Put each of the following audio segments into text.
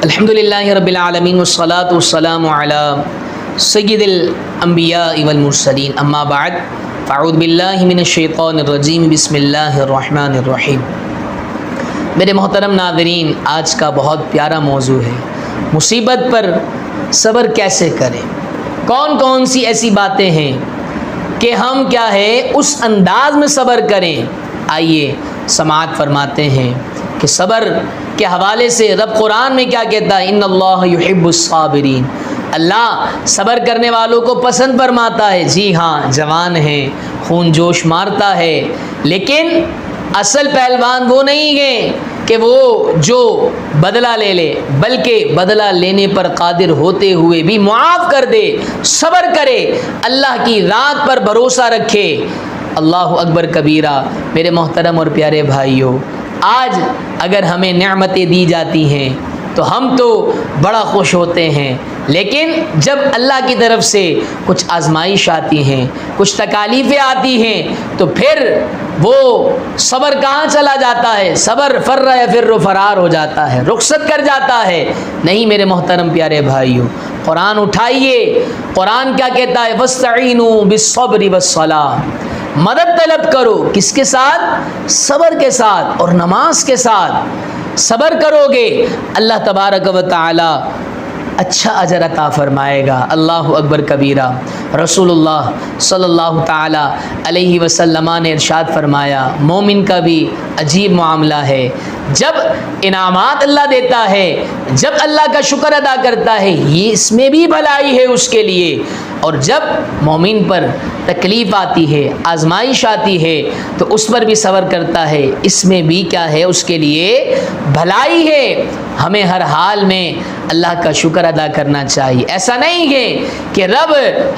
الحمدللہ رب العالمین والصلاة والسلام علی سید الانبیاء والمرسلین اما بعد فاعوذ باللہ من الشیطان الرجیم بسم اللہ الرحمن الرحیم۔ میرے محترم ناظرین، آج کا بہت پیارا موضوع ہے مصیبت پر صبر کیسے کریں۔ کون کون سی ایسی باتیں ہیں کہ ہم کیا ہے اس انداز میں صبر کریں۔ آئیے سماعت فرماتے ہیں کہ صبر کے حوالے سے رب قرآن میں کیا کہتا ہے، ان اللہ یحب الصابرین، اللہ صبر کرنے والوں کو پسند فرماتا ہے۔ جی ہاں، جوان ہے، خون جوش مارتا ہے، لیکن اصل پہلوان وہ نہیں ہے کہ وہ جو بدلہ لے لے، بلکہ بدلہ لینے پر قادر ہوتے ہوئے بھی معاف کر دے، صبر کرے، اللہ کی رات پر بھروسہ رکھے۔ اللہ اکبر کبیرہ۔ میرے محترم اور پیارے بھائیوں، آج اگر ہمیں نعمتیں دی جاتی ہیں تو ہم تو بڑا خوش ہوتے ہیں، لیکن جب اللہ کی طرف سے کچھ آزمائش آتی ہیں، کچھ تکالیفیں آتی ہیں، تو پھر وہ صبر کہاں چلا جاتا ہے؟ صبر فر یفر فرار ہو جاتا ہے، رخصت کر جاتا ہے۔ نہیں میرے محترم پیارے بھائیوں، قرآن اٹھائیے، قرآن کیا کہتا ہے؟ وَاسْتَعِینُوا بِالصَّبْرِ وَالصَّلَاةِ، مدد طلب کرو، کس کے ساتھ؟ صبر کے ساتھ اور نماز کے ساتھ۔ صبر کرو گے اللہ تبارک و تعالی اچھا اجر عطا فرمائے گا۔ اللہ اکبر کبیرہ۔ رسول اللہ صلی اللہ تعالی علیہ وسلم نے ارشاد فرمایا، مومن کا بھی عجیب معاملہ ہے، جب انعامات اللہ دیتا ہے، جب اللہ کا شکر ادا کرتا ہے، یہ اس میں بھی بھلائی ہے اس کے لیے، اور جب مومن پر تکلیف آتی ہے، آزمائش آتی ہے، تو اس پر بھی صبر کرتا ہے، اس میں بھی کیا ہے؟ اس کے لیے بھلائی ہے۔ ہمیں ہر حال میں اللہ کا شکر ادا کرنا چاہیے۔ ایسا نہیں ہے کہ رب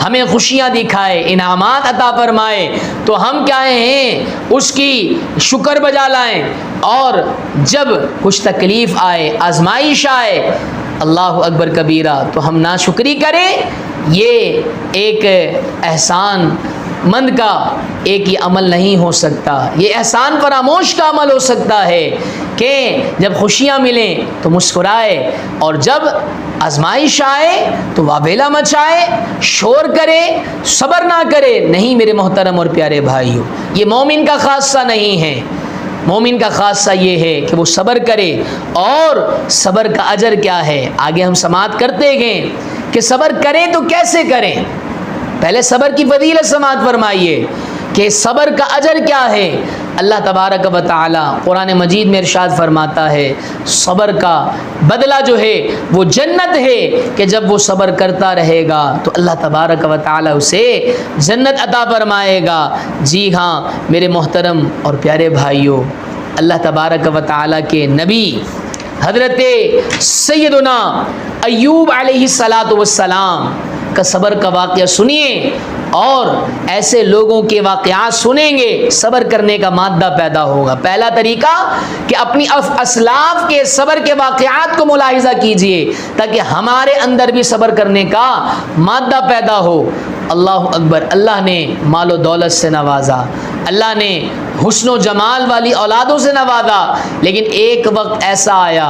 ہمیں خوشیاں دکھائے، انعامات عطا فرمائے تو ہم کیا ہیں؟ اس کی شکر بجا لائیں، اور جب کچھ تکلیف آئے، آزمائش آئے، اللہ اکبر کبیرہ، تو ہم ناشکری کریں۔ یہ ایک احسان مند کا ایک ہی عمل نہیں ہو سکتا، یہ احسان فراموش کا عمل ہو سکتا ہے کہ جب خوشیاں ملیں تو مسکرائے، اور جب آزمائش آئے تو واویلا مچائے، شور کرے، صبر نہ کرے۔ نہیں میرے محترم اور پیارے بھائیوں، یہ مومن کا خاصہ نہیں ہے۔ مومن کا خاصہ یہ ہے کہ وہ صبر کرے، اور صبر کا اجر کیا ہے آگے ہم سماعت کرتے گئے کہ صبر کریں تو کیسے کریں۔ پہلے صبر کی فضیلت سماعت فرمائیے کہ صبر کا اجر کیا ہے۔ اللہ تبارک و تعالی قرآن مجید میں ارشاد فرماتا ہے، صبر کا بدلہ جو ہے وہ جنت ہے، کہ جب وہ صبر کرتا رہے گا تو اللہ تبارک و تعالی اسے جنت عطا فرمائے گا۔ جی ہاں میرے محترم اور پیارے بھائیوں، اللہ تبارک و تعالی کے نبی حضرت سیدنا ایوب علیہ السلام کا صبر کا واقعہ سنیے، اور ایسے لوگوں کے واقعات سنیں گے، صبر کرنے کا مادہ پیدا ہوگا۔ پہلا طریقہ کہ اپنی اسلاف کے صبر کے واقعات کو ملاحظہ کیجئے، تاکہ ہمارے اندر بھی صبر کرنے کا مادہ پیدا ہو۔ اللہ اکبر۔ اللہ نے مال و دولت سے نوازا، اللہ نے حسن و جمال والی اولادوں سے نوازا، لیکن ایک وقت ایسا آیا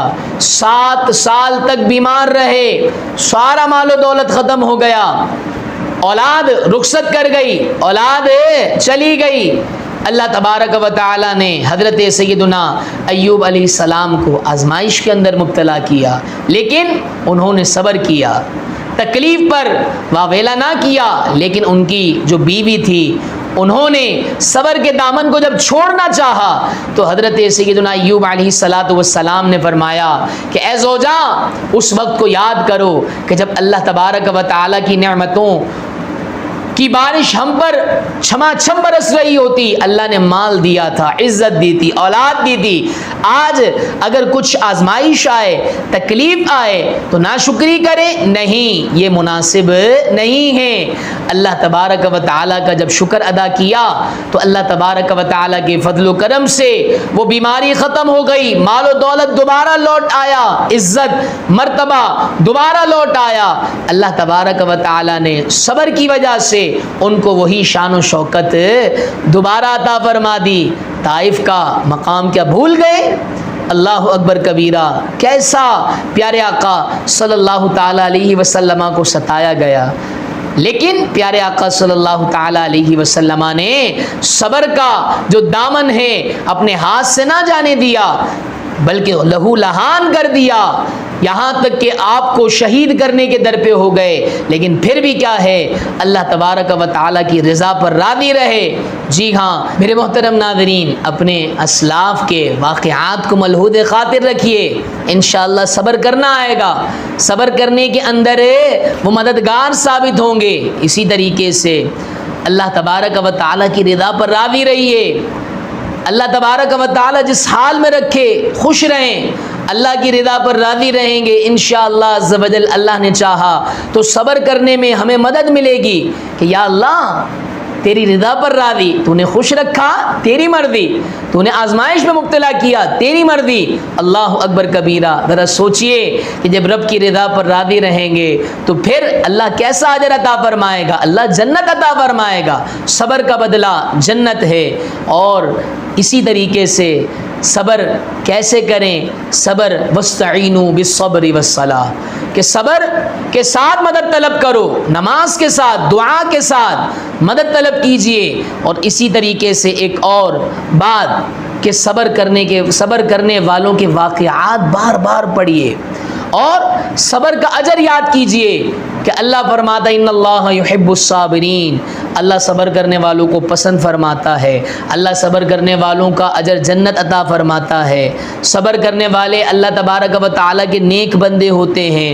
7 سال تک بیمار رہے، سارا مال و دولت ختم ہو گیا، اولاد رخصت کر گئی، اولاد چلی گئی۔ اللہ تبارک و تعالی نے حضرت سیدنا ایوب علیہ السلام کو آزمائش کے اندر مبتلا کیا، لیکن انہوں نے صبر کیا، تکلیف پر واویلا نہ کیا، لیکن ان کی جو بیوی تھی انہوں نے صبر کے دامن کو جب چھوڑنا چاہا تو حضرت سیدنا ایوب علیہ السلام نے فرمایا کہ اے زوجہ، اس وقت کو یاد کرو کہ جب اللہ تبارک و تعالی کی نعمتوں کی بارش ہم پر چھما چھم برس رہی ہوتی، اللہ نے مال دیا تھا، عزت دی تھی، اولاد دی تھی۔ آج اگر کچھ آزمائش آئے، تکلیف آئے تو ناشکری کرے؟ نہیں، یہ مناسب نہیں ہے۔ اللہ تبارک و تعالیٰ کا جب شکر ادا کیا تو اللہ تبارک و تعالیٰ کے فضل و کرم سے وہ بیماری ختم ہو گئی، مال و دولت دوبارہ لوٹ آیا، عزت مرتبہ دوبارہ لوٹ آیا۔ اللہ تبارک و تعالیٰ نے صبر کی وجہ سے ان کو وہی شان و شوکت دوبارہ عطا فرما دی۔ طائف کا مقام کیا بھول گئے؟ اللہ اکبر کبیرہ، کیسا پیارے آقا صلی اللہ تعالیٰ علیہ وسلم کو ستایا گیا، لیکن پیارے آقا صلی اللہ تعالیٰ علیہ وسلم نے صبر کا جو دامن ہے اپنے ہاتھ سے نہ جانے دیا، بلکہ لہو لہان کر دیا، یہاں تک کہ آپ کو شہید کرنے کے در پہ ہو گئے، لیکن پھر بھی کیا ہے، اللہ تبارک و تعالیٰ کی رضا پر راضی رہے۔ جی ہاں میرے محترم ناظرین، اپنے اسلاف کے واقعات کو ملحوظ خاطر رکھیے، انشاءاللہ صبر کرنا آئے گا، صبر کرنے کے اندر وہ مددگار ثابت ہوں گے۔ اسی طریقے سے اللہ تبارک و تعالیٰ کی رضا پر راضی رہیے، اللہ تبارک و تعالیٰ جس حال میں رکھے خوش رہیں، اللہ کی رضا پر راضی رہیں گے انشاءاللہ عز و جل۔ اللہ نے چاہا تو صبر کرنے میں ہمیں مدد ملے گی کہ یا اللہ تیری رضا پر راضی، تو نے خوش رکھا تیری مرضی، تو نے آزمائش میں مبتلا کیا تیری مرضی۔ اللہ اکبر کبیرہ، ذرا سوچئے کہ جب رب کی رضا پر راضی رہیں گے تو پھر اللہ کیسا اجر عطا فرمائے گا، اللہ جنت عطا فرمائے گا، صبر کا بدلہ جنت ہے۔ اور اسی طریقے سے صبر کیسے کریں، صبر وَاسْتَعِينُوا بِالصَّبْرِ وَالصَّلَاةِ، کہ صبر کے ساتھ مدد طلب کرو، نماز کے ساتھ دعا کے ساتھ مدد طلب کیجئے۔ اور اسی طریقے سے ایک اور بات کہ صبر کرنے والوں کے واقعات بار بار پڑھیے اور صبر کا اجر یاد کیجئے کہ اللہ فرماتا ہے ان اللہ یحب الصابرین، اللہ صبر کرنے والوں کو پسند فرماتا ہے، اللہ صبر کرنے والوں کا اجر جنت عطا فرماتا ہے۔ صبر کرنے والے اللہ تبارک و تعالیٰ کے نیک بندے ہوتے ہیں۔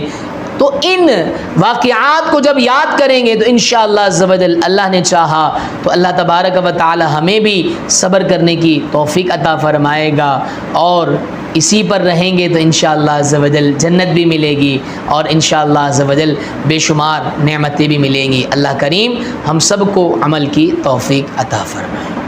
تو ان واقعات کو جب یاد کریں گے تو انشاءاللہ عز و جل اللہ نے چاہا تو اللہ تبارک و تعالی ہمیں بھی صبر کرنے کی توفیق عطا فرمائے گا، اور اسی پر رہیں گے تو انشاءاللہ عز و جل جنت بھی ملے گی، اور انشاءاللہ عز و جل بے شمار نعمتیں بھی ملیں گی۔ اللہ کریم ہم سب کو عمل کی توفیق عطا فرمائے۔